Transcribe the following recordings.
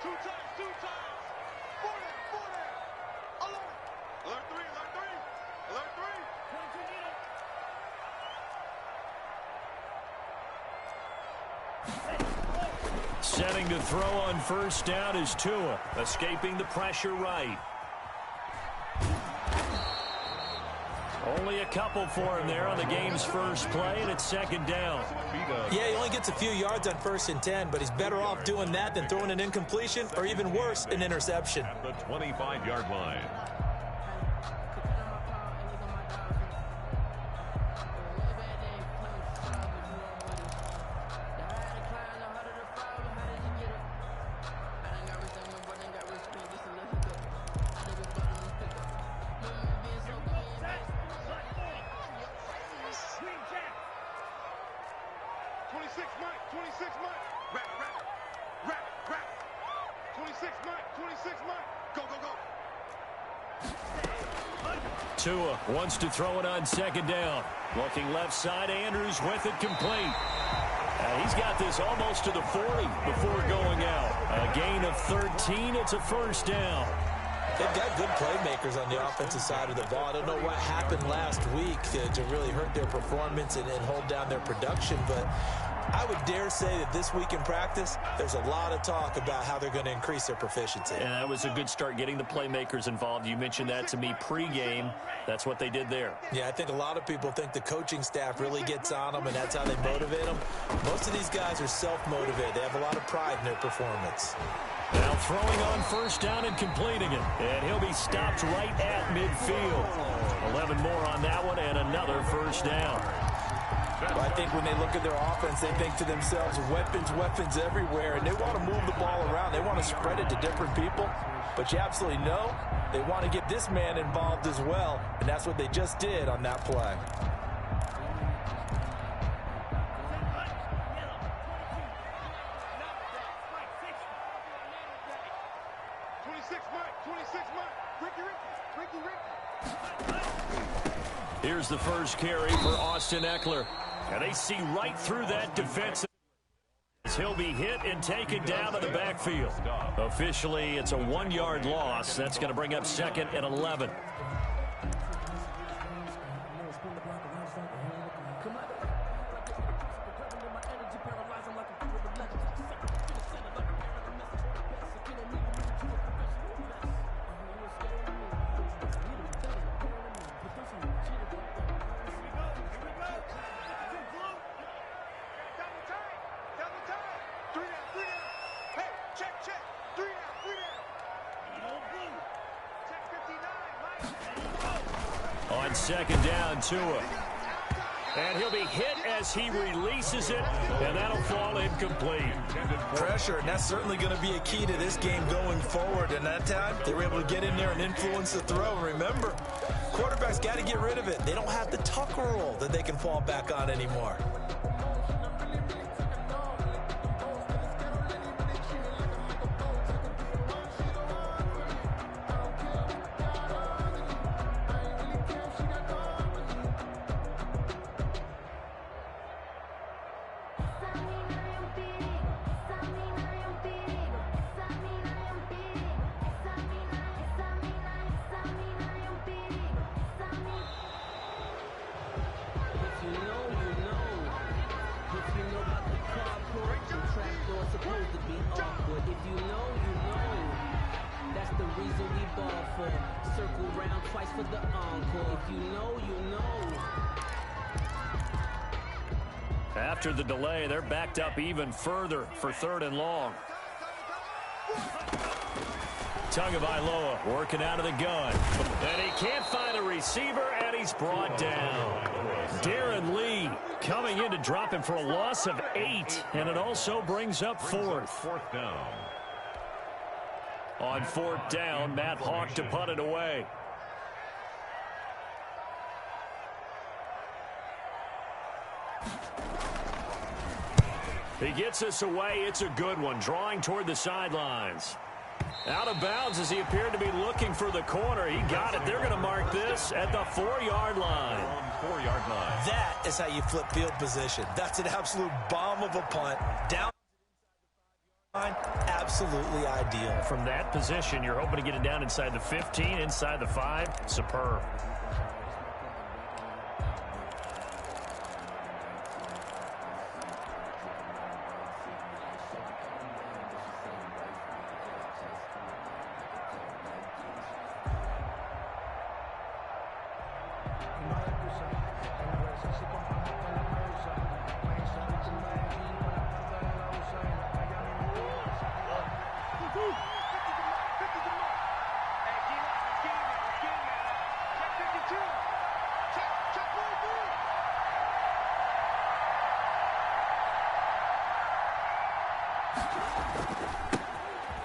Two times. 40, 40. Alert. Alert 3, alert 3. Alert 3. Setting to throw on first down is Tua, escaping the pressure right. Only a couple for him there on the game's first play, and it's second down. Yeah, he only gets a few yards on 1st and 10, but he's better off doing that than throwing an incompletion or even worse, an interception. At the 25-yard line. Tua wants to throw it on second down. Looking left side, Andrews with it complete. He's got this almost to the 40 before going out. A gain of 13. It's a first down. They've got good playmakers on the offensive side of the ball. I don't know what happened last week to really hurt their performance and hold down their production, but I would dare say that this week in practice, there's a lot of talk about how they're going to increase their proficiency. And that was a good start getting the playmakers involved. You mentioned that to me pregame. That's what they did there. Yeah, I think a lot of people think the coaching staff really gets on them, and that's how they motivate them. Most of these guys are self-motivated. They have a lot of pride in their performance. Now throwing on first down and completing it. And he'll be stopped right at midfield. 11 more on that one and another first down. Well, I think when they look at their offense, they think to themselves, weapons everywhere, and they want to move the ball around. They want to spread it to different people, but you absolutely know they want to get this man involved as well, and that's what they just did on that play. Here's the first carry for Austin Eckler. And they see right through that defense. He'll be hit and taken down to the backfield. Officially, it's a 1-yard loss. That's going to bring up second and 11. On second down, Tua. And he'll be hit as he releases it, and that'll fall incomplete. Pressure, and that's certainly going to be a key to this game going forward. And that time, they were able to get in there and influence the throw. Remember, quarterbacks got to get rid of it. They don't have the tucker roll that they can fall back on anymore. After the delay, they're backed up even further for 3rd and long. Tagovailoa working out of the gun. And he can't find a receiver, and he's brought down. Darren Lee coming in to drop him for a loss of 8, and it also brings up 4th. 4th down. On 4th down, Matt Hawk to punt it away. He gets us away. It's a good one. Drawing toward the sidelines. Out of bounds as he appeared to be looking for the corner. He got it. They're going to mark this at the 4-yard line. 4-yard line. That is how you flip field position. That's an absolute bomb of a punt. Down line, absolutely. absolutely ideal. From that position, you're hoping to get it down inside the 15, inside the 5. Superb.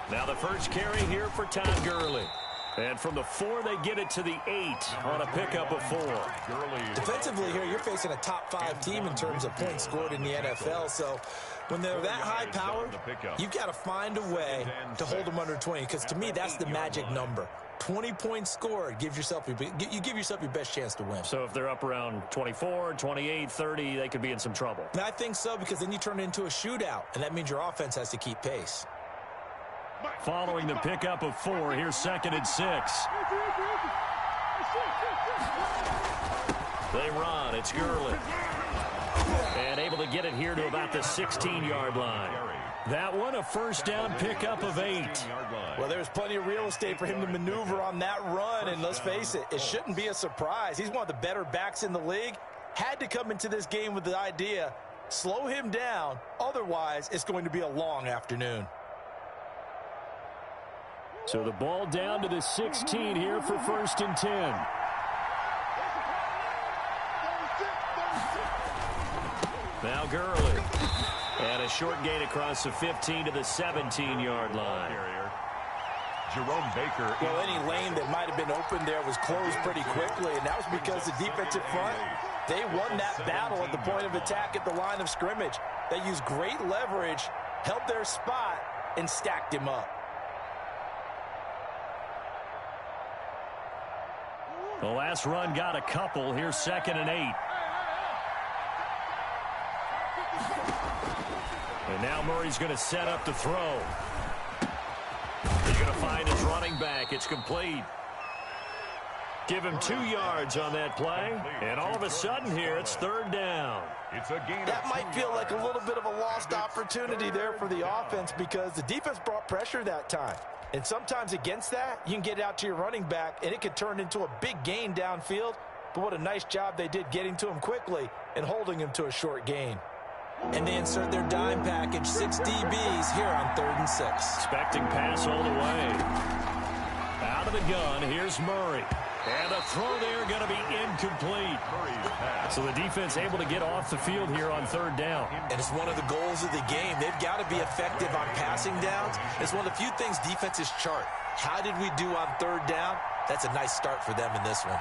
Now the first carry here for Todd Gurley. And from the 4, they get it to the 8 on a pickup of 4. Defensively here, you're facing a top 5 team in terms of points scored in the NFL. So when they're that high powered, you've got to find a way to hold them under 20. Because to me, that's the magic number. 20 points scored, you give yourself your best chance to win. So if they're up around 24, 28, 30, they could be in some trouble. And I think so, because then you turn it into a shootout, and that means your offense has to keep pace. Following the pickup of 4, here's 2nd and 6. They run. It's Gurley. And able to get it here to about the 16-yard line. That one, a first down pickup of 8. Well, there's plenty of real estate for him to maneuver on that run, and let's face it, it shouldn't be a surprise. He's one of the better backs in the league. Had to come into this game with the idea, slow him down, otherwise it's going to be a long afternoon. So the ball down to the 16 here for 1st and 10. Now Gurley. And a short gain across the 15 to the 17-yard line. Jerome Baker. Well, any lane that might have been open there was closed pretty quickly, and that was because the defensive front, they won that battle at the point of attack at the line of scrimmage. They used great leverage, held their spot, and stacked him up. The last run got a couple. Here's 2nd and 8. And now Murray's going to set up to throw. He's going to find his running back. It's complete. Give him 2 yards on that play. And all of a sudden here, it's 3rd down. It's a gain. That might feel like a little bit of a lost opportunity there for the offense, because the defense brought pressure that time. And sometimes against that, you can get out to your running back, and it could turn into a big gain downfield. But what a nice job they did getting to him quickly and holding him to a short gain. And they insert their dime package, 6 DBs here on 3rd and 6. Expecting pass all the way. Out of the gun, here's Murray. And the throw there going to be incomplete. So the defense able to get off the field here on 3rd down. And it's one of the goals of the game. They've got to be effective on passing downs. It's one of the few things defenses chart. How did we do on 3rd down? That's a nice start for them in this one.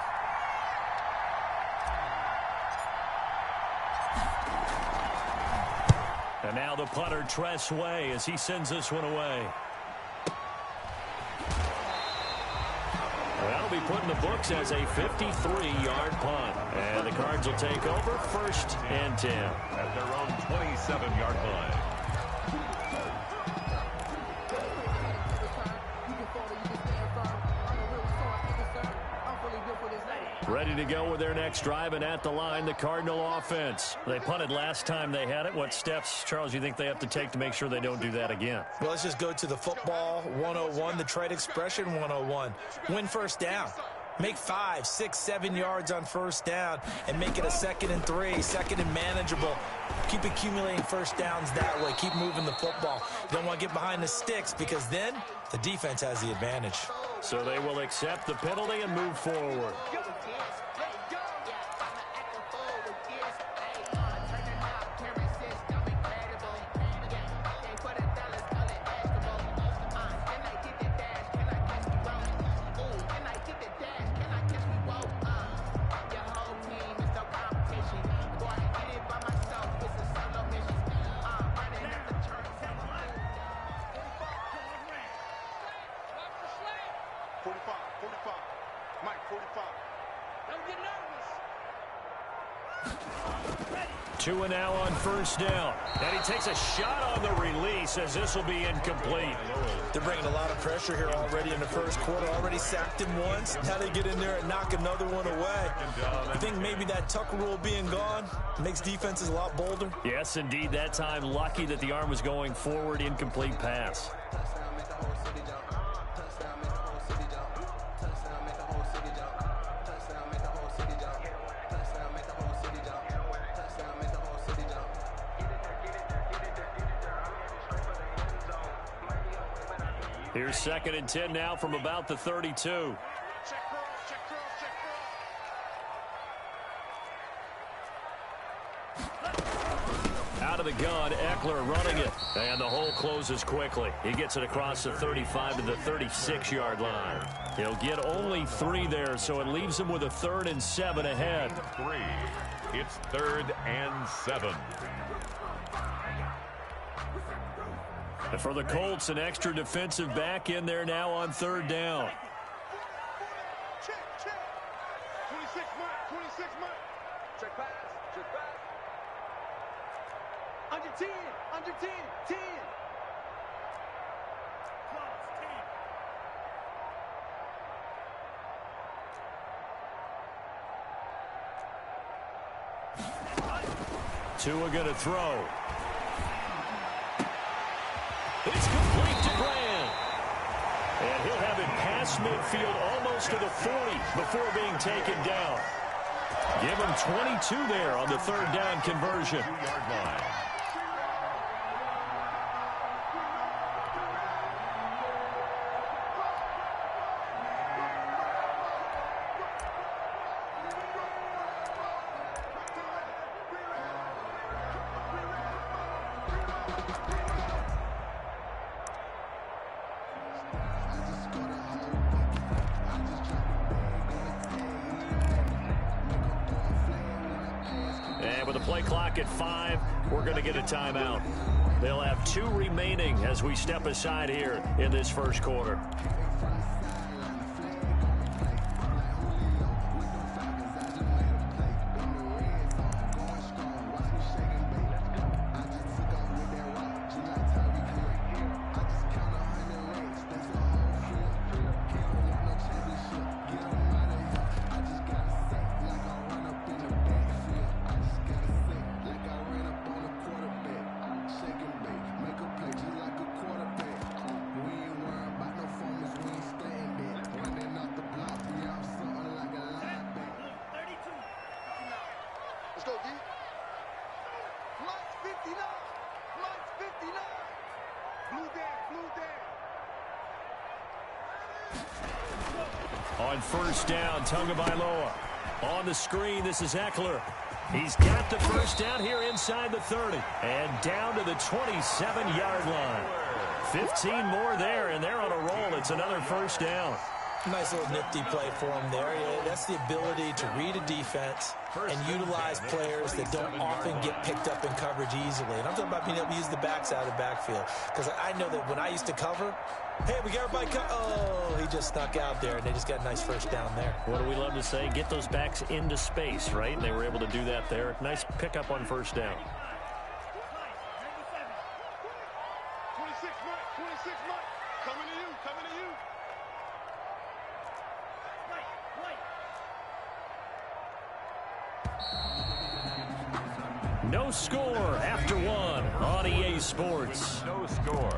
And now the punter, Tress Way, as he sends this one away. That'll be put in the books as a 53-yard punt. And the Cards will take over 1st and 10. At their own 27-yard line. Ready to go with their next drive, and at the line, the Cardinal offense. They punted last time they had it. What steps, Charles, you think they have to take to make sure they don't do that again? Well, let's just go to the football 101, the trade expression 101. Win 1st down. Make 5, 6, 7 yards on 1st down and make it a 2nd and 3, 2nd and manageable. Keep accumulating 1st downs that way. Keep moving the football. You don't want to get behind the sticks, because then the defense has the advantage. So they will accept the penalty and move forward. Tua now on first down. And he takes a shot on the release as this will be incomplete. They're bringing a lot of pressure here already in the first quarter. Already sacked him once. How they get in there and knock another one away? I think maybe that Tucker rule being gone makes defenses a lot bolder. Yes, indeed. That time, lucky that the arm was going forward. Incomplete pass. Here's 2nd and 10 now from about the 32. Out of the gun, Eckler running it. And the hole closes quickly. He gets it across the 35 to the 36-yard line. He'll get only 3 there, so it leaves him with a 3rd and 7 ahead. 3. It's 3rd and 7. And for the Colts, an extra defensive back in there now on 3rd down. Check, check. 26 Mike, 26 Mike. Check pass, check pass. Under 10, under 10, 10. Tua going to throw. It's complete to Grant. And he'll have it past midfield almost to the 40 before being taken down. Give him 22 there on the 3rd down conversion. 2-yard line. And with the play clock at 5, we're going to get a timeout. They'll have 2 remaining as we step aside here in this first quarter. Let's go, D. Lights 59. Lights 59. Blue down, blue down. On first down, Tagovailoa. On the screen, this is Eckler. He's got the first down here inside the 30. And down to the 27-yard line. 15 more there, and they're on a roll. It's another first down. Nice little nifty play for him there. Yeah, that's the ability to read a defense and utilize players that don't often get picked up in coverage easily. And I'm talking about being able to use the backs out of the backfield. Because I know that when I used to cover, hey, we got everybody oh, he just snuck out there, and they just got a nice first down there. What do we love to say? Get those backs into space, right? And they were able to do that there. Nice pickup on first down. 26 Mike, 26 Mike. Coming to you, coming to you. No score after 1 on EA Sports. No score.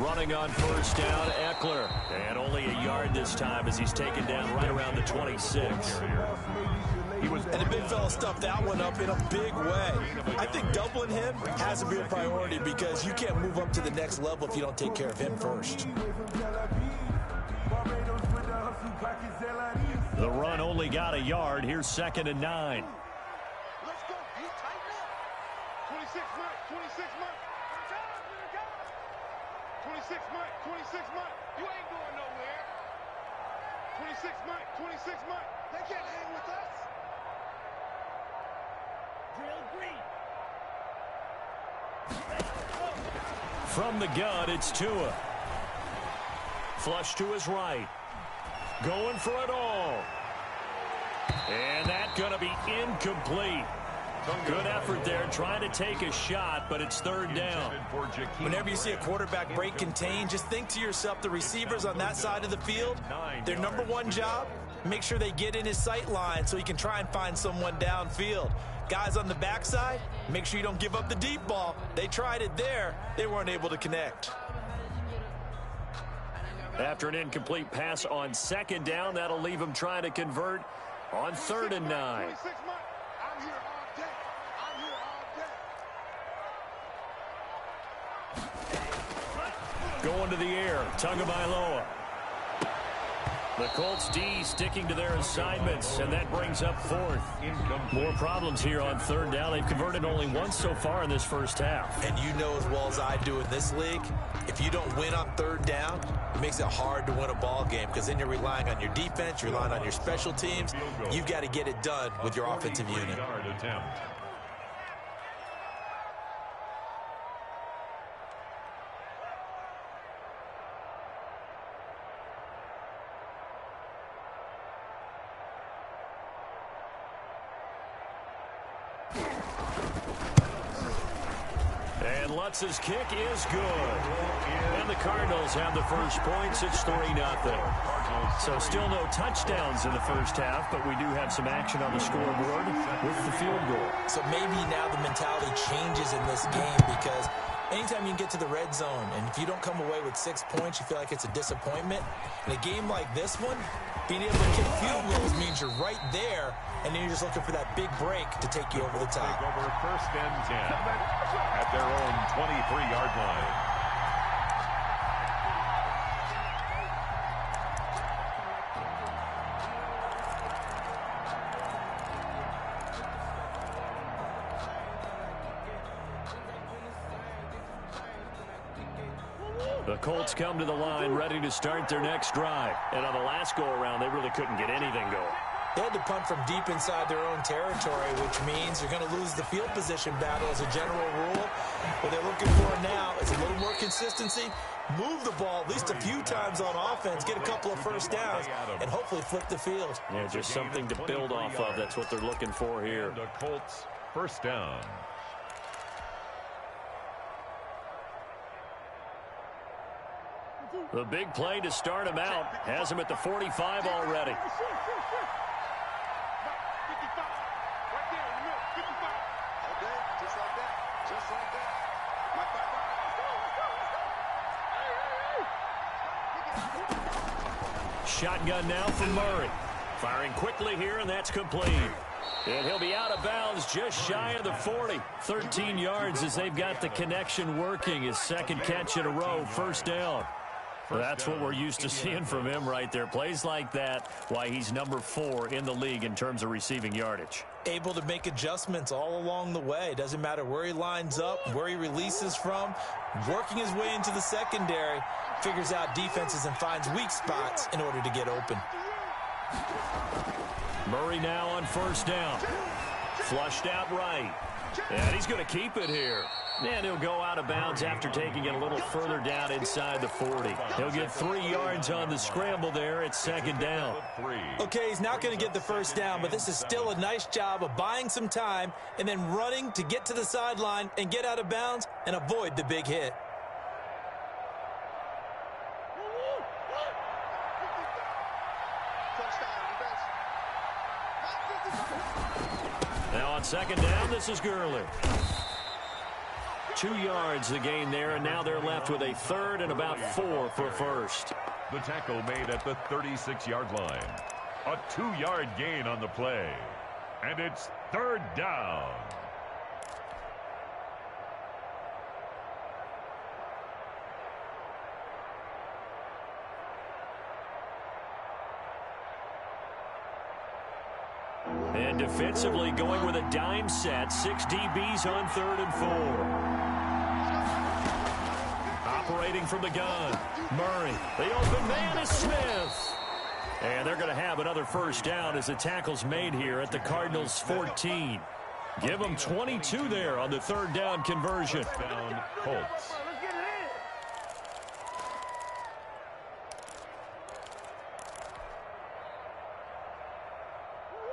Running on first down, Eckler. And only a yard this time as he's taken down right around the 26. And the big fella stuffed that one up in a big way. I think doubling him has a real priority because you can't move up to the next level if you don't take care of him first. The run only got a yard. Here's 2nd and 9. Let's go. You tighten up. 26 Mike. 26 Mike. 26 Mike. 26 Mike. You ain't going nowhere. 26 Mike. 26 Mike. They can't hang with us. Drill green. From the gun, it's Tua. Flush to his right. Going for it all. And that's going to be incomplete. Good effort there trying to take a shot, but it's 3rd down. Whenever you see a quarterback break contain, just think to yourself, the receivers on that side of the field, their number one job, make sure they get in his sight line so he can try and find someone downfield. Guys on the backside, make sure you don't give up the deep ball. They tried it there. They weren't able to connect. After an incomplete pass on 2nd down, that'll leave him trying to convert on 3rd and 9. 26 Mike. I'm here all day. I'm here all day. Going to the air, Tagovailoa. The Colts D sticking to their assignments, and that brings up 4th. More problems here on 3rd down. They've converted only once so far in this first half. And you know as well as I do in this league, if you don't win on 3rd down, it makes it hard to win a ball game because then you're relying on your defense, you're relying on your special teams. You've got to get it done with your offensive unit. And Lutz's kick is good. And the Cardinals have the first points. It's 3-0. So still no touchdowns in the first half, but we do have some action on the scoreboard with the field goal. So maybe now the mentality changes in this game because anytime you can get to the red zone, and if you don't come away with 6 points, you feel like it's a disappointment. In a game like this one, being able to kick field goals means you're right there, and then you're just looking for that big break to take you over the top. Take over 1st and 10 at their own 23-yard line. The Colts come to the line ready to start their next drive. And on the last go-around, they really couldn't get anything going. They had to punt from deep inside their own territory, which means you're going to lose the field position battle as a general rule. What they're looking for now is a little more consistency, move the ball at least a few times on offense, get a couple of first downs, and hopefully flip the field. Yeah, just something to build off of. That's what they're looking for here. The Colts, 1st down. The big play to start him out has him at the 45 already. 55. Right there in the middle. 55. Okay, just like that. Just like that. Let's go. Shotgun now from Murray. Firing quickly here, and that's complete. And he'll be out of bounds just shy of the 40. 13 yards as they've got the connection working. His 2nd catch in a row, 1st down. That's what we're used to seeing from him right there. Plays like that, why he's number 4 in the league in terms of receiving yardage. Able to make adjustments all along the way. Doesn't matter where he lines up, where he releases from. Working his way into the secondary, figures out defenses and finds weak spots in order to get open. Murray now on 1st down. Flushed out right. And he's going to keep it here. And he'll go out of bounds after taking it a little further down inside the 40. He'll get 3 yards on the scramble there. It's 2nd down. Okay, he's not going to get the 1st down, but this is still a nice job of buying some time and then running to get to the sideline and get out of bounds and avoid the big hit. Now on 2nd down, this is Gurley. 2 yards the gain there, and now they're left with a third and about 4 for first. The tackle made at the 36-yard line. A 2-yard gain on the play. And it's third down. And defensively going with a dime set. 6 DBs on 3rd and 4. Operating from the gun. Murray. The open man is Smith. And they're going to have another first down as the tackle's made here at the Cardinals' 14. Give them 22 there on the 3rd down conversion. Down Colts.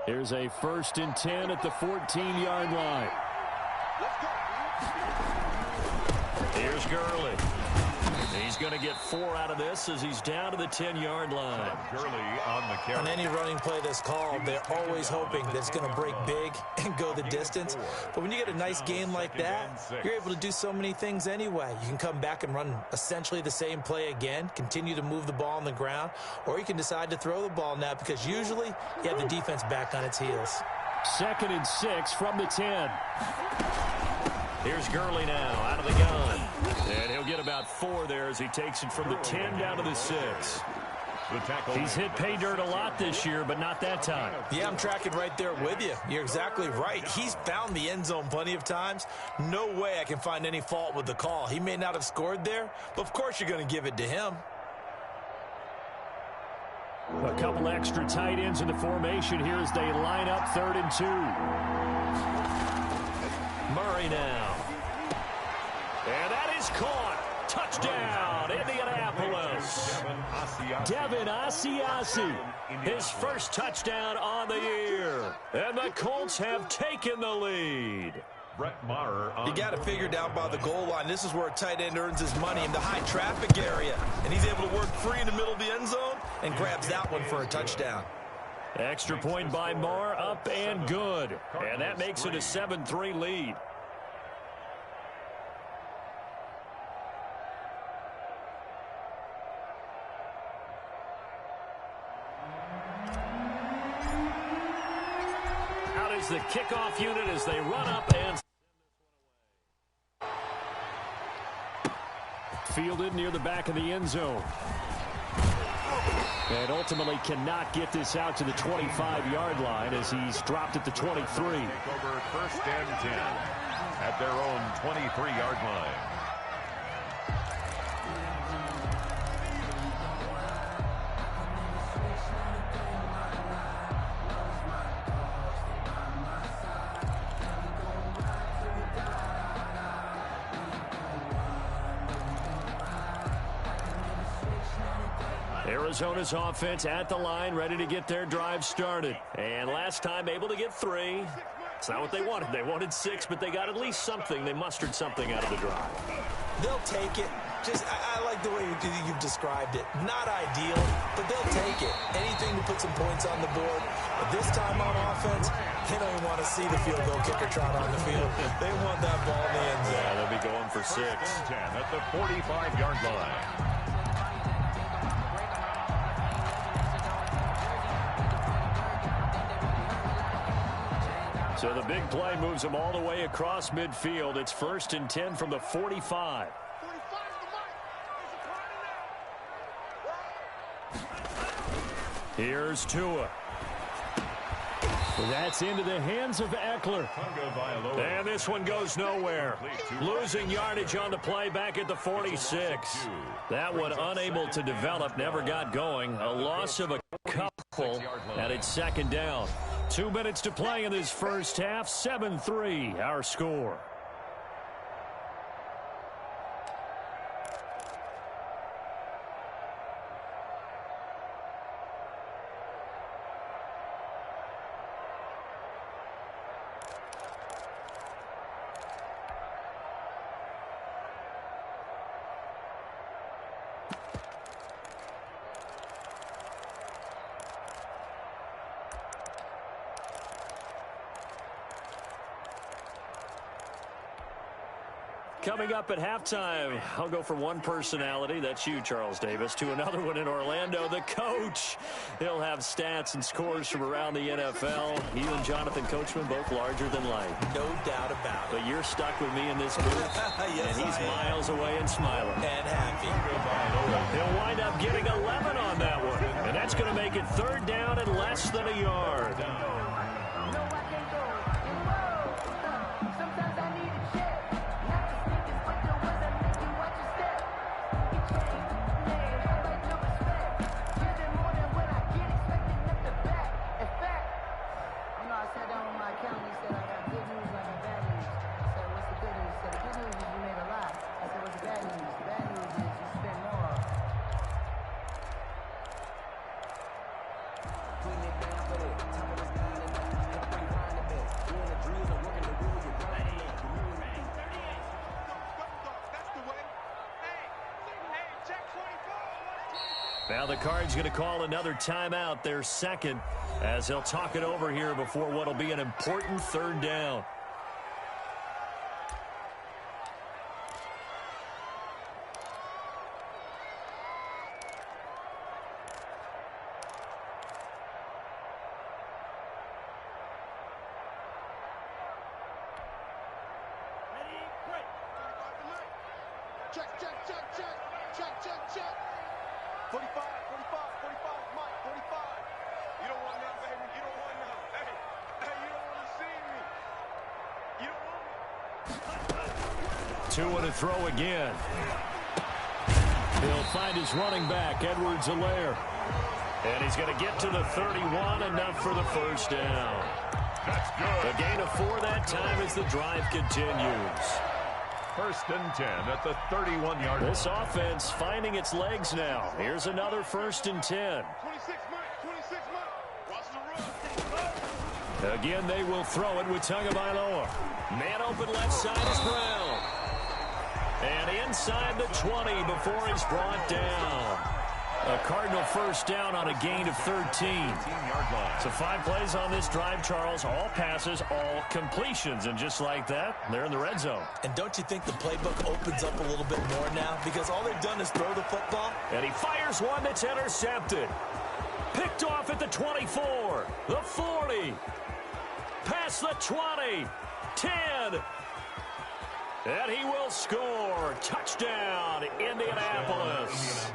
Here's a 1st and 10 at the 14-yard line. Here's Gurley. He's going to get 4 out of this as he's down to the 10-yard line. Gurley on the carry. On any running play that's called, they're always hoping that it's going to break big and go the distance. But when you get a nice game like that, you're able to do so many things anyway. You can come back and run essentially the same play again, continue to move the ball on the ground, or you can decide to throw the ball now because usually you have the defense back on its heels. 2nd and 6 from the 10. Here's Gurley now out of the gun. And he'll get about 4 there as he takes it from the 10 down to the 6. He's hit pay dirt a lot this year, but not that time. Yeah, I'm tracking right there with you. You're exactly right. He's found the end zone plenty of times. No way I can find any fault with the call. He may not have scored there, but of course you're going to give it to him. A couple extra tight ends in the formation here as they line up 3rd and 2. Murray now. And that is caught. Touchdown, Indianapolis. Devin Asiasi, his first touchdown on the year. And the Colts have taken the lead. Brett Maher on. You got to figure down by the goal line. This is where a tight end earns his money in the high traffic area. And he's able to work free in the middle of the end zone and grabs that one for a touchdown. Extra point by Maher, up and good. And that makes it a 7-3 lead. Out is the kickoff unit as they run up and fielded near the back of the end zone. And ultimately cannot get this out to the 25-yard line as he's dropped at the 23. Over 1st and 10 at their own 23-yard line. Arizona's offense at the line, ready to get their drive started. And last time able to get 3. It's not what they wanted. They wanted 6, but they got at least something. They mustered something out of the drive. They'll take it. I like the way you've described it. Not ideal, but they'll take it. Anything to put some points on the board. But this time on offense, they don't even want to see the field goal kicker trot on the field. They want that ball in the end zone. Yeah, they'll be going for 6. 1st and 10 at the 45-yard line. So the big play moves them all the way across midfield. It's 1st and 10 from the 45. Here's Tua. That's into the hands of Eckler. And this one goes nowhere. Losing yardage on the play back at the 46. That one unable to develop, never got going. A loss of a couple, and it's 2nd down. 2 minutes to play in this first half. 7-3 our score. Coming up at halftime, I'll go from one personality, that's you, Charles Davis, to another one in Orlando, the coach. He'll have stats and scores from around the NFL. You and Jonathan Coachman, both larger than life. No doubt about it. But you're stuck with me in this booth, yes, and he's miles away and smiling. And happy. He'll wind up getting 11 on that one, and that's going to make it third down and less than a yard. Now the Cards going to call another timeout, their second, as they'll talk it over here before what will be an important third down. Two and a throw again. He'll find his running back, Edwards-Helaire. And he's going to get to the 31, enough for the first down. That's good. A gain of 4 that time as the drive continues. First and 10 at the 31-yard line. This offense finding its legs now. Here's another first and 10. 26 months. Watch the run. Again, they will throw it with Tagovailoa. Man open left side is Brown. And inside the 20 before he's brought down. A Cardinal first down on a gain of 13. So 5 plays on this drive, Charles. All passes, all completions. And just like that, they're in the red zone. And don't you think the playbook opens up a little bit more now? Because all they've done is throw the football. And he fires one that's intercepted. Picked off at the 24, the 40, past the 20, 10. And he will score. Touchdown, Indianapolis.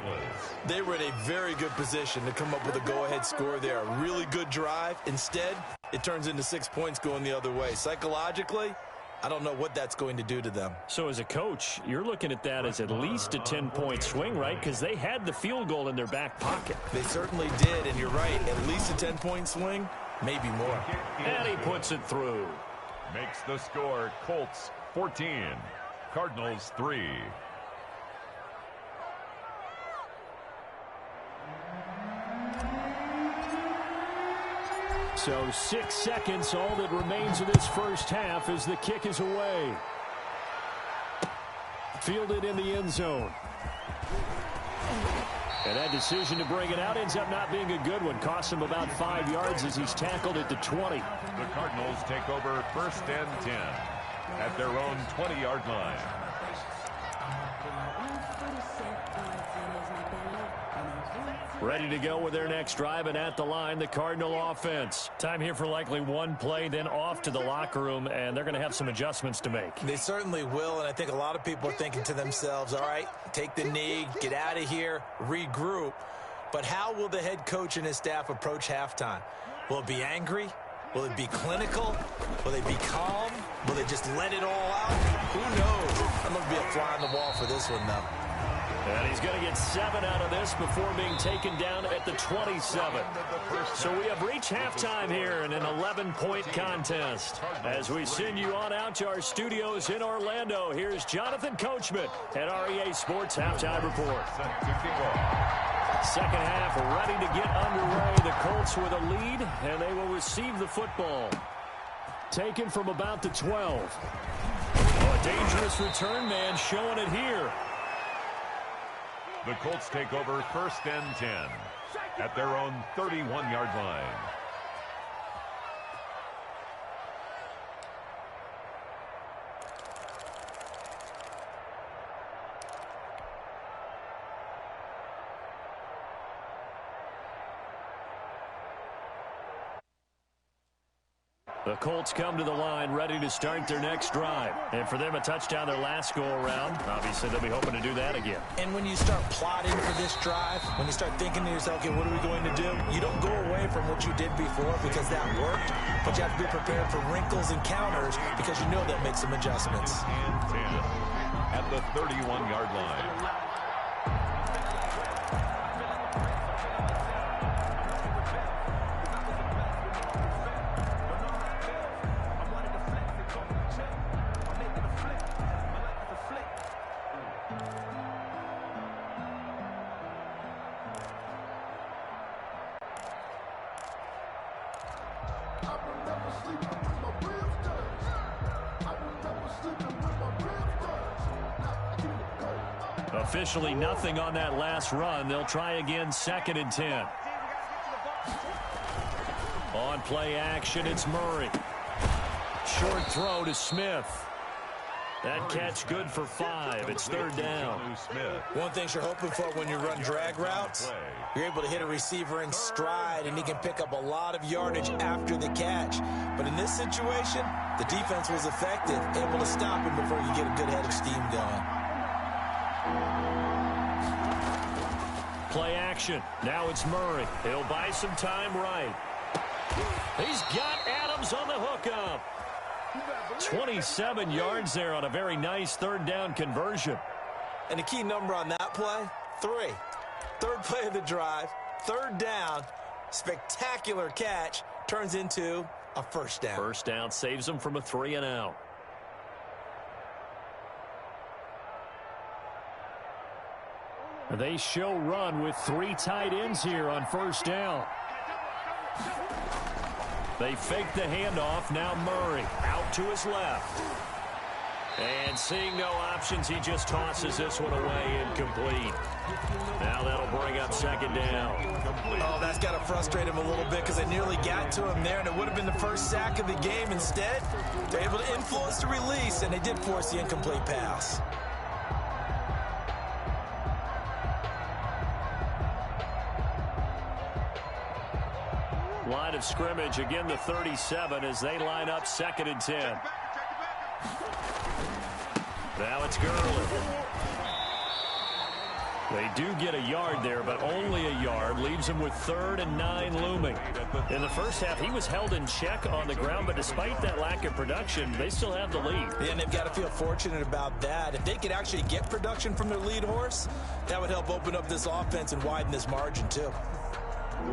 They were in a very good position to come up with a go-ahead score there. A really good drive. Instead, it turns into 6 points going the other way. Psychologically, I don't know what that's going to do to them. So as a coach, you're looking at that as at least a 10-point swing, right? Because they had the field goal in their back pocket. They certainly did, and you're right. At least a 10-point swing, maybe more. And he puts it through. Makes the score Colts 14, Cardinals 3. So 6 seconds, all that remains of this first half as the kick is away. Fielded in the end zone. And that decision to bring it out ends up not being a good one. Cost him about 5 yards as he's tackled at the 20. The Cardinals take over first and 10 at their own 20-yard line. Ready to go with their next drive, and at the line, the Cardinal offense. Time here for likely one play, then off to the locker room, and they're going to have some adjustments to make. They certainly will, and I think a lot of people are thinking to themselves, all right, take the knee, get out of here, regroup. But how will the head coach and his staff approach halftime? Will it be angry? Will it be clinical? Will they be calm? Will they just let it all out? Who knows? I'm going to be a fly on the wall for this one, though. And he's going to get 7 out of this before being taken down at the 27. So we have reached halftime here in an 11-point contest. As we send you on out to our studios in Orlando, here's Jonathan Coachman at REA Sports Halftime Report. Second half ready to get underway. The Colts with a lead, and they will receive the football. Taken from about the 12. A dangerous return man showing it here. The Colts take over first and 10 at their own 31-yard line. The Colts come to the line ready to start their next drive. And for them, a touchdown their last go-around. Obviously, they'll be hoping to do that again. And when you start plotting for this drive, when you start thinking to yourself, okay, what are we going to do? You don't go away from what you did before because that worked, but you have to be prepared for wrinkles and counters because you know they'll make some adjustments. And 10 at the 31-yard line. Officially nothing on that last run. They'll try again, 2nd and 10. On play action, it's Murray. Short throw to Smith. That catch good for 5. It's 3rd down. One thing you're hoping for when you run drag routes, you're able to hit a receiver in stride, and he can pick up a lot of yardage after the catch. But in this situation, the defense was effective, able to stop him before you get a good head of steam going. Play action. Now it's Murray. He'll buy some time right. He's got Adams on the hookup. 27 yards there on a very nice 3rd down conversion. And the key number on that play, 3. 3rd play of the drive, 3rd down, spectacular catch, turns into a 1st down. 1st down saves them from a 3 and out. They show run with 3 tight ends here on 1st down. They fake the handoff. Now Murray out to his left. And seeing no options, he just tosses this one away incomplete. Now that'll bring up 2nd down. Oh, that's got to frustrate him a little bit because they nearly got to him there, and it would have been the first sack of the game. Instead, they're able to influence the release, and they did force the incomplete pass. Line of scrimmage, again the 37 as they line up 2nd and 10. Now it's Gurley. They do get a yard there, but only a yard. Leaves him with 3rd and 9 looming. In the first half, he was held in check on the ground, but despite that lack of production, they still have the lead. Yeah, and they've got to feel fortunate about that. If they could actually get production from their lead horse, that would help open up this offense and widen this margin, too.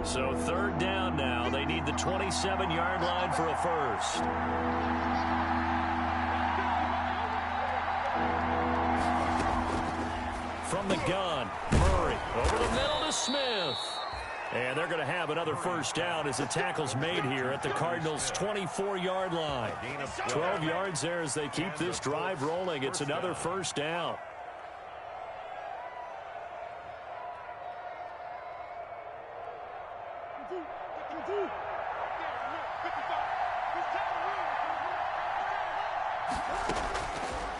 So 3rd down now. They need the 27-yard line for a 1st. From the gun, Murray over the middle to Smith. And they're going to have another 1st down as the tackle's made here at the Cardinals' 24-yard line. 12 yards there as they keep this drive rolling. It's another 1st down.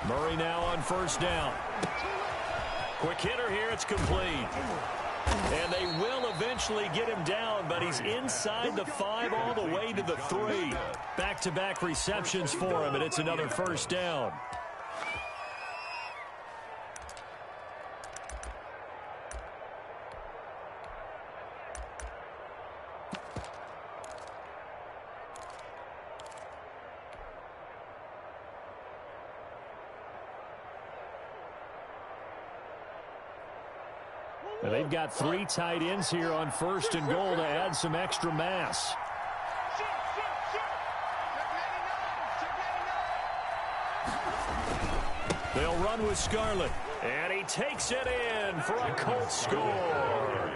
Murray now on 1st down. Quick hitter here, it's complete. And they will eventually get him down, but he's inside the 5 all the way to the 3. Back-to-back receptions for him, and it's another 1st down. And they've got 3 tight ends here on 1st and goal to add some extra mass. They'll run with Scarlett. And he takes it in for a Colts score.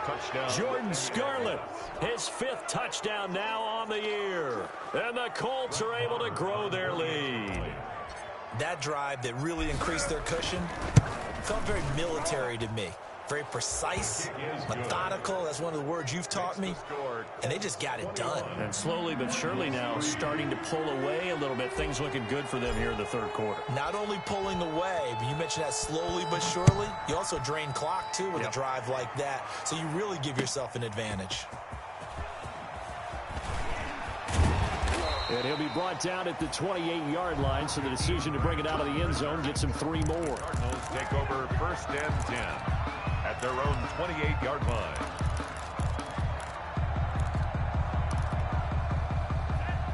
Touchdown. Jordan Scarlett, his 5th touchdown now on the year. And the Colts are able to grow their lead. That drive that really increased their cushion felt very military to me. Very precise, methodical. That's one of the words you've taught me. And they just got it done. And slowly but surely now starting to pull away a little bit. Things looking good for them here in the 3rd quarter. Not only pulling away, but you mentioned that slowly but surely. You also drain clock, too, with a drive like that. So you really give yourself an advantage. And he'll be brought down at the 28-yard line, so the decision to bring it out of the end zone gets him 3 more. Cardinals take over 1st and 10 at their own 28-yard line.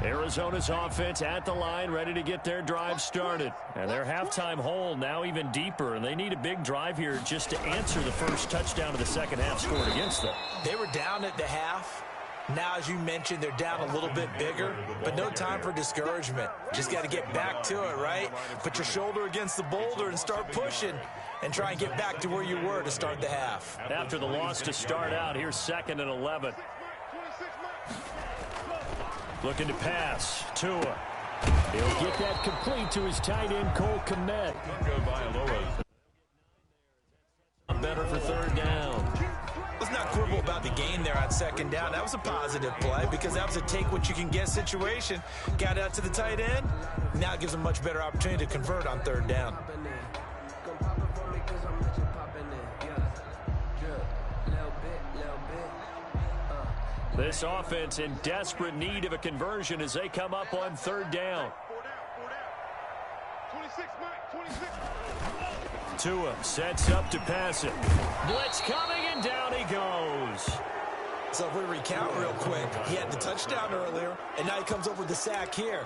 Arizona's offense at the line, ready to get their drive started. And their halftime hole now even deeper, and they need a big drive here just to answer the first touchdown of the second half scored against them. They were down at the half. Now, as you mentioned, they're down a little bit bigger, but no time for discouragement. Just got to get back to it, right? Put your shoulder against the boulder and start pushing and try and get back to where you were to start the half. After the loss to start out, here's 2nd and 11. Looking to pass. Tua. He'll get that complete to his tight end, Cole Kmet. Better for 3rd down. Let's not quibble about the gain there on 2nd down. That was a positive play because that was a take-what-you-can-get situation. Got out to the tight end. Now it gives him a much better opportunity to convert on 3rd down. This offense in desperate need of a conversion as they come up on 3rd down. 26, Mike, 26. Tua sets up to pass it. Blitz coming, and down he goes. So if we recount real quick, he had the touchdown earlier, and now he comes over with the sack here.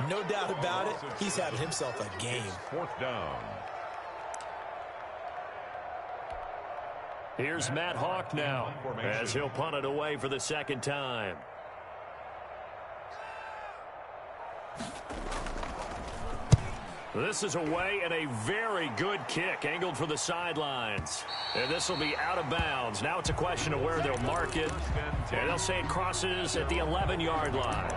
No doubt about it, he's having himself a game. 4th down. Here's Matt Hawk now as he'll punt it away for the 2nd time. This is away, and a very good kick angled for the sidelines. And this will be out of bounds. Now it's a question of where they'll mark it. And they'll say it crosses at the 11-yard line.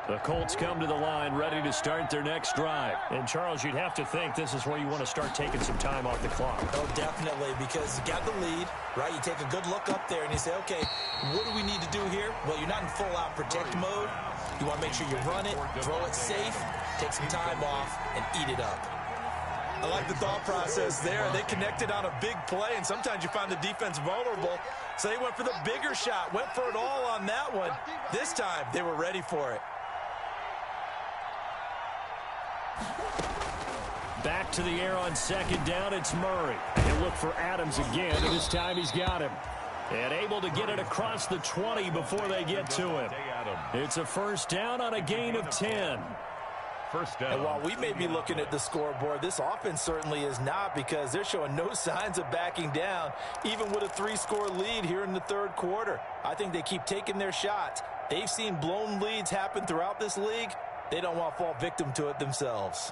The Colts come to the line ready to start their next drive. And, Charles, you'd have to think this is where you want to start taking some time off the clock. Oh, definitely, because you got the lead, right? You take a good look up there and you say, okay, what do we need to do here? Well, you're not in full-out protect mode. You want to make sure you run it, throw it safe, take some time off, and eat it up. I like the thought process there. They connected on a big play, and sometimes you find the defense vulnerable. So they went for the bigger shot, went for it all on that one. This time, they were ready for it. Back to the air on 2nd down, it's Murray. He'll look for Adams again, and this time he's got him. And able to get it across the 20 before they get to him. It's a 1st down on a gain of 10. 1st down. And while we may be looking at the scoreboard, this offense certainly is not, because they're showing no signs of backing down, even with a 3-score lead here in the 3rd quarter. I think they keep taking their shots. They've seen blown leads happen throughout this league. They don't want to fall victim to it themselves.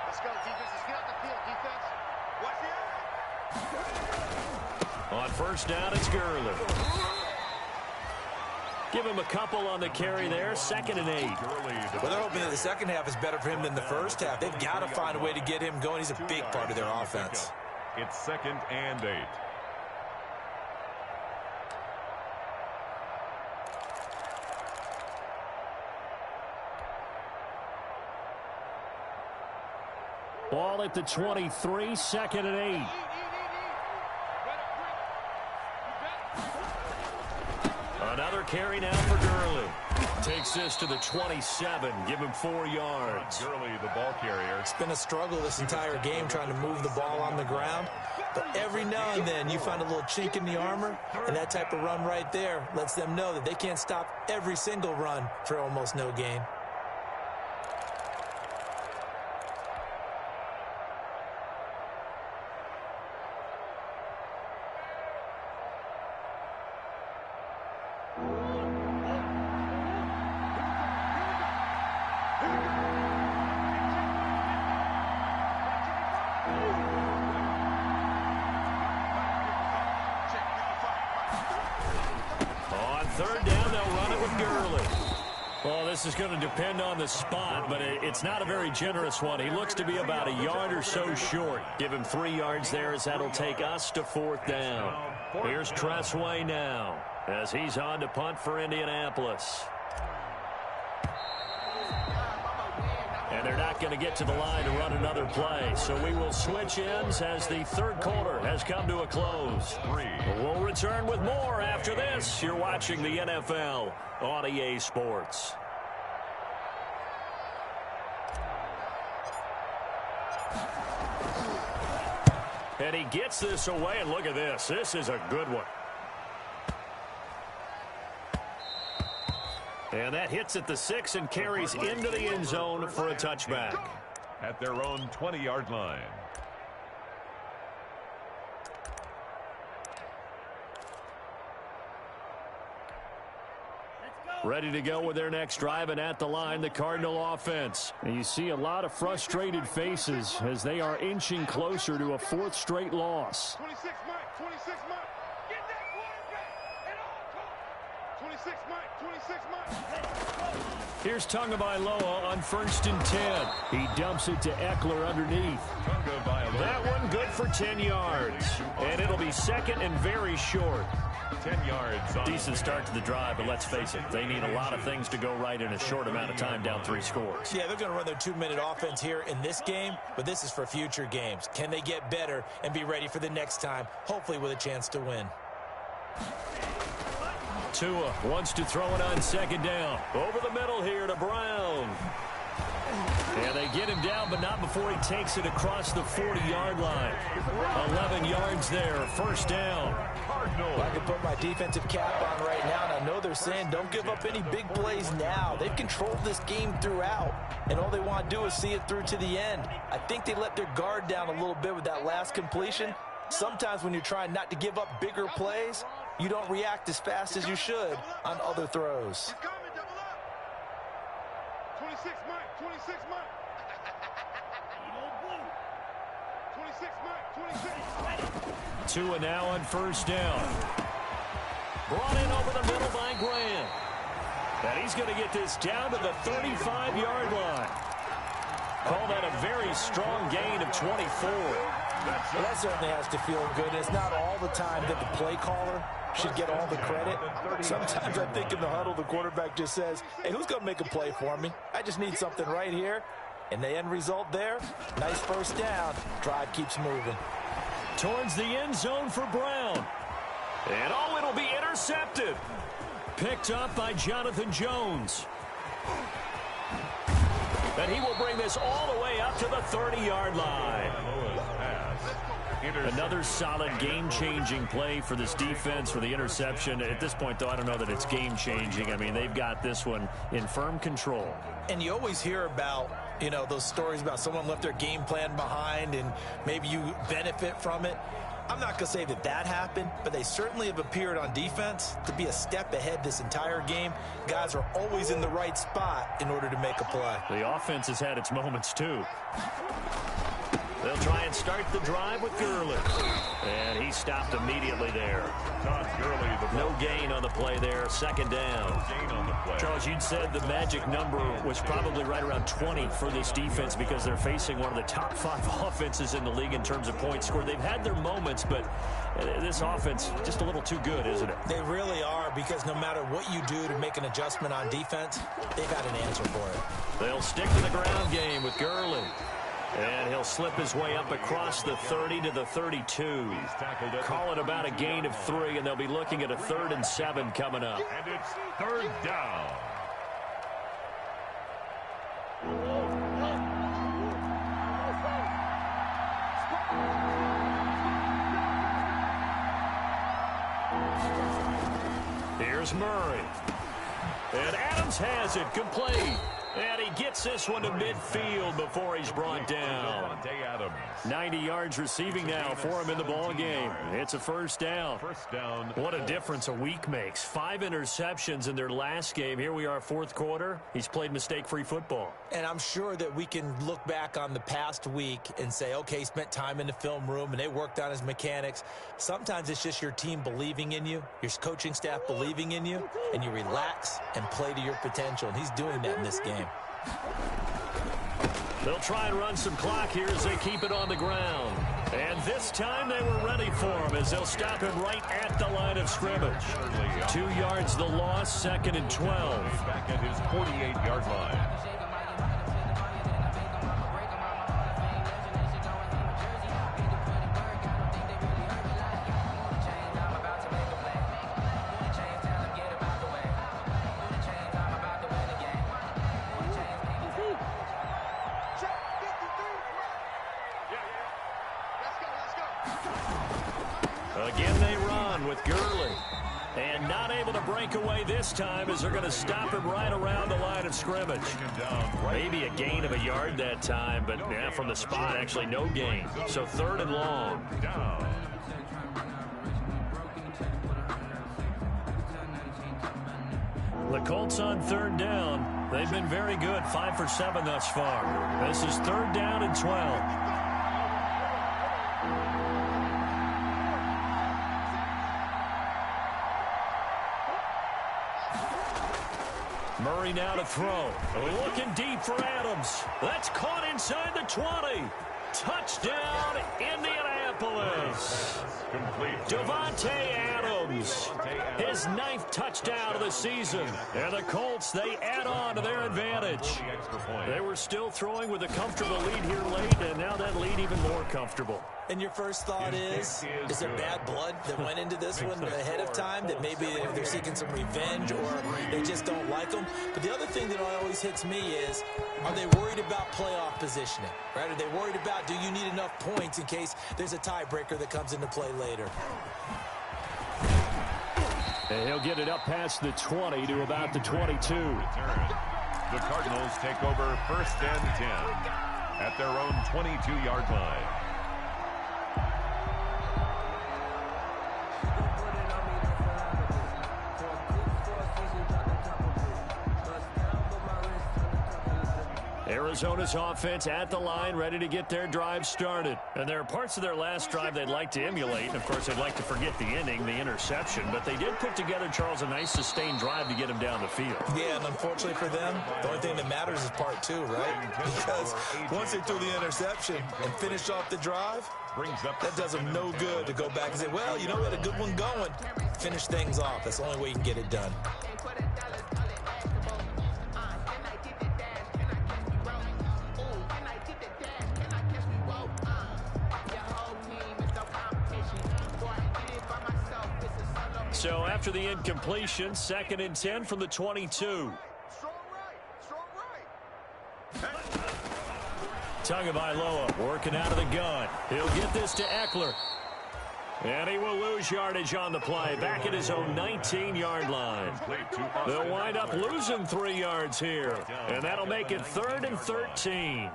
Let's go, defense. Let's get out the field, defense. Watch the eye. On 1st down, it's Gurley. Give him a couple on the carry there. 2nd and 8. Well, they're hoping that the second half is better for him than the first half. They've got to find a way to get him going. He's a big part of their offense. It's 2nd and 8. Ball at the 23, 2nd and 8. Another carry now for Gurley. Takes this to the 27. Give him 4 yards. Gurley, the ball carrier. It's been a struggle this entire game trying to move the ball on the ground. But every now and then you find a little chink in the armor, and that type of run right there lets them know that they can't stop every single run for almost no gain. Gurley. Well, this is going to depend on the spot, but it's not a very generous one. He looks to be about a yard or so short. Give him 3 yards there as that'll take us to 4th down. Here's Tressway now as he's on to punt for Indianapolis. And they're not going to get to the line to run another play. So we will switch ends as the 3rd quarter has come to a close. We'll return with more after this. You're watching the NFL on EA Sports. And he gets this away, and look at this. This is a good one. And that hits at the 6 and carries into the end zone for a touchback. At their own 20-yard line. Ready to go with their next drive, and at the line, the Cardinal offense. And you see a lot of frustrated faces as they are inching closer to a 4th straight loss. 26 Mike, 26 Mike. Get that quarterback at all costs. 26 Mike, 26 Mike. Here's Tagovailoa on 1st and 10. He dumps it to Eckler underneath. That one good for 10 yards. And it'll be 2nd and very short. 10 yards. Decent start to the drive, but let's face it, they need a lot of things to go right in a short amount of time, down 3 scores. Yeah, they're going to run their 2-minute offense here in this game, but this is for future games. Can they get better and be ready for the next time, hopefully with a chance to win? Tua wants to throw it on 2nd down. Over the middle here to Brown. And they get him down, but not before he takes it across the 40-yard line. 11 yards there, 1st down. I can put my defensive cap on right now, and I know they're saying don't give up any big plays now. They've controlled this game throughout, and all they want to do is see it through to the end. I think they let their guard down a little bit with that last completion. Sometimes when you're trying not to give up bigger plays, you don't react as fast as you should on other throws. 26 Mike, 26 Mike. 26 Mike, 26. Tua now on 1st down. Brought in over the middle by Graham. And he's going to get this down to the 35-yard line. Call that a very strong gain of 24. Well, that certainly has to feel good. It's not all the time that the play caller should get all the credit. Sometimes I think in the huddle, the quarterback just says, hey, who's going to make a play for me? I just need something right here. And the end result there, nice 1st down. Drive keeps moving. Towards the end zone for Brown. And oh, it'll be intercepted. Picked up by Jonathan Jones. And he will bring this all the way up to the 30-yard line. Another solid game-changing play for this defense for the interception. At this point, though, I don't know that it's game-changing. I mean, they've got this one in firm control. And you always hear about, you know, those stories about someone left their game plan behind and maybe you benefit from it. I'm not going to say that that happened, but they certainly have appeared on defense to be a step ahead this entire game. Guys are always in the right spot in order to make a play. The offense has had its moments, too. They'll try and start the drive with Gurley. And he stopped immediately there. No gain on the play there. 2nd down. Charles, you'd said the magic number was probably right around 20 for this defense because they're facing one of the top 5 offenses in the league in terms of points scored. They've had their moments, but this offense just a little too good, isn't it? They really are, because no matter what you do to make an adjustment on defense, they've got an answer for it. They'll stick to the ground game with Gurley. And he'll slip his way up across the 30 to the 32. Call it about a gain of 3, and they'll be looking at a 3rd and 7 coming up. And it's 3rd down. Here's Murray. And Adams has it complete. And he gets this one to midfield before he's brought down. 90 yards receiving now for him in the ball game. It's a first down. What a difference a week makes. 5 interceptions in their last game. Here we are, fourth quarter. He's played mistake-free football. And I'm sure that we can look back on the past week and say, okay, he spent time in the film room and they worked on his mechanics. Sometimes it's just your team believing in you, your coaching staff believing in you, and you relax and play to your potential. And he's doing that in this game. They'll try and run some clock here as they keep it on the ground. And this time they were ready for him as they'll stop him right at the line of scrimmage. 2 yards the loss, 2nd and 12. Back at his 48-yard line. Again they run with Gurley. And not able to break away this time as they're going to stop him right around the line of scrimmage. Maybe a gain of a yard that time, but yeah, from the spot, actually no gain. So 3rd and long. The Colts on 3rd down. They've been very good, 5 for 7 thus far. This is 3rd down and 12. Murray now to throw. Looking deep for Adams. That's caught inside the 20. Touchdown, Indianapolis. Davante Adams. His 9th touchdown of the season. And the Colts, they add on to their advantage. They were still throwing with a comfortable lead here late, and now that lead even more comfortable. And your first thought is there bad blood that went into this one ahead of time, that maybe they're seeking some revenge or they just don't like them? But the other thing that always hits me is, are they worried about playoff positioning? Right? Are they worried about, do you need enough points in case there's a tiebreaker that comes into play later? And he'll get it up past the 20 to about the 22. The Cardinals take over 1st and 10 at their own 22-yard line. Arizona's offense at the line, ready to get their drive started. And there are parts of their last drive they'd like to emulate. And, of course, they'd like to forget the ending, the interception. But they did put together, Charles, a nice sustained drive to get him down the field. Yeah, and unfortunately for them, the only thing that matters is part 2, right? Because once they threw the interception and finished off the drive, that does them no good to go back and say, well, you know, we had a good one going. Finish things off. That's the only way you can get it done. So after the incompletion, 2nd and 10 from the 22. Tagovailoa working out of the gun. He'll get this to Eckler. And he will lose yardage on the play. Back at his own 19-yard line. They'll wind up losing 3 yards here. And that'll make it 3rd and 13.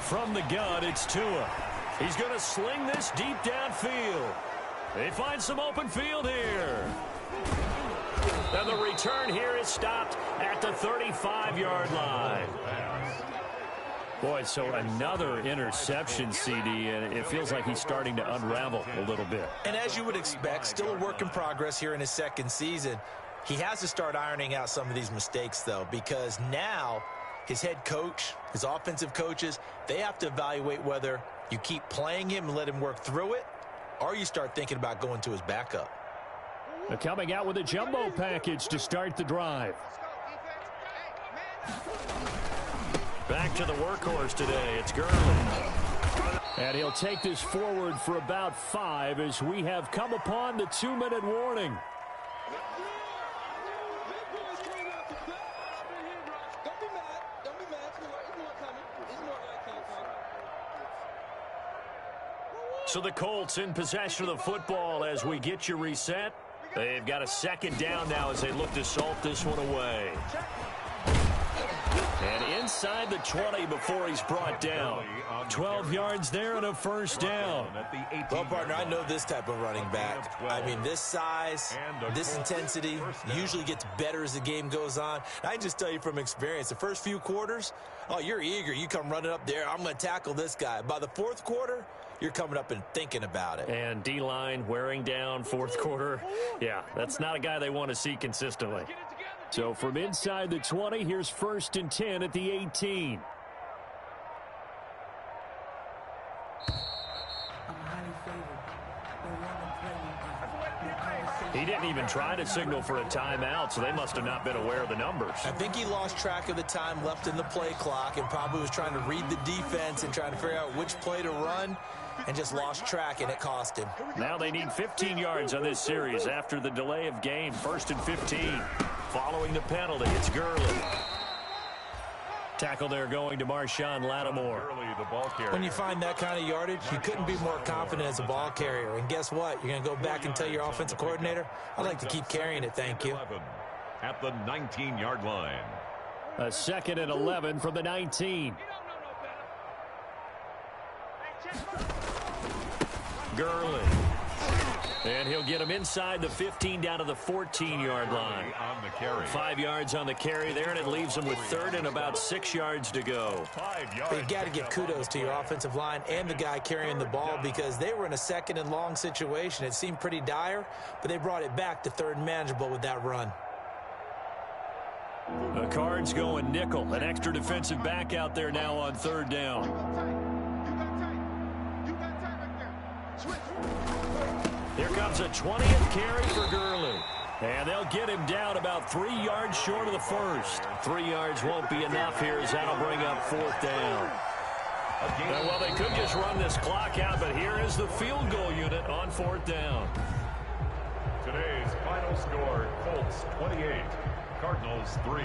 From the gun, it's Tua. He's going to sling this deep downfield. They find some open field here. And the return here is stopped at the 35-yard line. Boy, so another interception, CD, and it feels like he's starting to unravel a little bit. And as you would expect, still a work in progress here in his 2nd season. He has to start ironing out some of these mistakes, though, because now his head coach, his offensive coaches, they have to evaluate whether you keep playing him and let him work through it, or you start thinking about going to his backup. They're coming out with a jumbo package to start the drive. Back to the workhorse today. It's Gurley. And he'll take this forward for about 5 as we have come upon the 2-minute warning. So the Colts in possession of the football as we get you reset. They've got a second down now as they look to salt this one away. And inside the 20 before he's brought down. 12 yards there and a first down. Well, partner, I know this type of running back. I mean, this size, this intensity usually gets better as the game goes on. I can just tell you from experience, the first few quarters, oh, you're eager. You come running up there, I'm going to tackle this guy. By the fourth quarter, you're coming up and thinking about it. And D-line wearing down fourth quarter. Yeah, that's not a guy they want to see consistently. So from inside the 20, here's 1st and 10 at the 18. He didn't even try to signal for a timeout, so they must have not been aware of the numbers. I think he lost track of the time left in the play clock and probably was trying to read the defense and trying to figure out which play to run and just lost track, and it cost him. Now they need 15 yards on this series after the delay of game. 1st and 15. Following the penalty, it's Gurley. Tackle there going to Marshawn Lattimore. When you find that kind of yardage, you couldn't be more confident as a ball carrier. And guess what? You're going to go back and tell your offensive coordinator, I'd like to keep carrying it, thank you. At the 19-yard line. A 2nd and 11 from the 19. Gurley. And he'll get him inside the 15 down to the 14-yard line. 5 yards on the carry there, and it leaves him with 3rd and about 6 yards to go. But you got to give kudos to your offensive line and the guy carrying the ball because they were in a 2nd and long situation. It seemed pretty dire, but they brought it back to 3rd and manageable with that run. The Cards going nickel. An extra defensive back out there now on 3rd down. Here comes a 20th carry for Gurley. And they'll get him down about 3 yards short of the first. 3 yards won't be enough here as that'll bring up 4th down. Well, they could just run this clock out, but here is the field goal unit on 4th down. Today's final score, Colts 28, Cardinals 3.